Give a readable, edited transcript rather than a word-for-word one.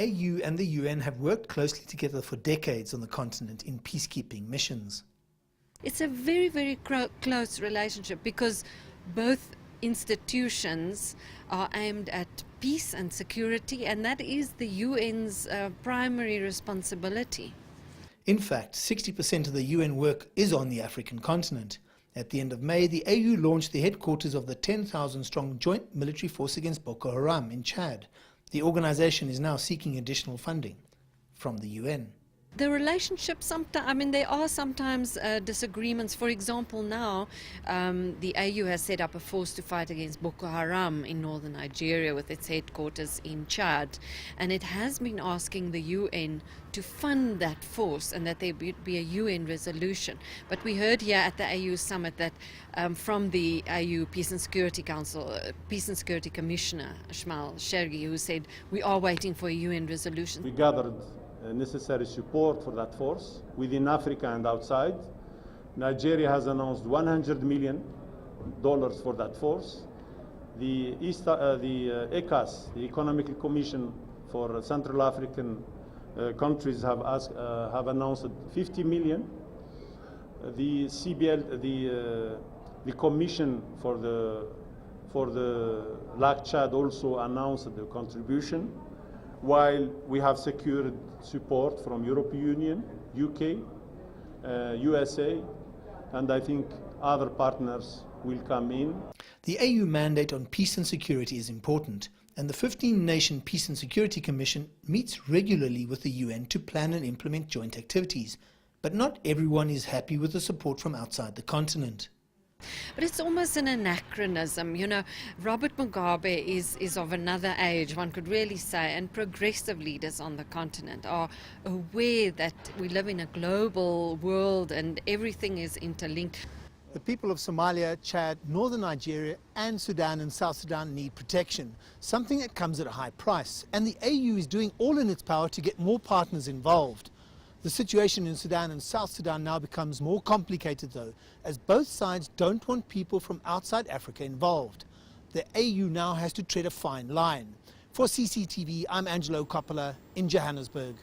AU and the UN have worked closely together for decades on the continent in peacekeeping missions. It's a very, very close relationship because both institutions are aimed at peace and security, and that is the UN's primary responsibility. In fact, 60% of the UN work is on the African continent. At the end of May, the AU launched the headquarters of the 10,000-strong Joint Military Force against Boko Haram in Chad. The organization is now seeking additional funding from the UN. The relationship, there are sometimes disagreements. For example, now the AU has set up a force to fight against Boko Haram in northern Nigeria with its headquarters in Chad. And it has been asking the UN to fund that force and that there be a UN resolution. But we heard here at the AU summit that from the AU Peace and Security Council, Peace and Security Commissioner Shmal Shergi, who said we are waiting for a UN resolution. We gathered necessary support for that force within Africa and outside. Nigeria has announced $100 million for that force. The ECAS, the Economic Commission for Central African countries, have announced $50 million. The CBL, the Commission for the Lac Chad also announced the contribution, while we have secured support from European Union, UK, USA, and I think other partners will come in. The AU mandate on peace and security is important, and the 15-nation Peace and Security Commission meets regularly with the UN to plan and implement joint activities. But not everyone is happy with the support from outside the continent. But it's almost an anachronism. You know, Robert Mugabe is of another age, one could really say, and progressive leaders on the continent are aware that we live in a global world and everything is interlinked. The people of Somalia, Chad, northern Nigeria and Sudan and South Sudan need protection, something that comes at a high price. And the AU is doing all in its power to get more partners involved. The situation in Sudan and South Sudan now becomes more complicated, though, as both sides don't want people from outside Africa involved. The AU now has to tread a fine line. For CCTV, I'm Angelo Coppola in Johannesburg.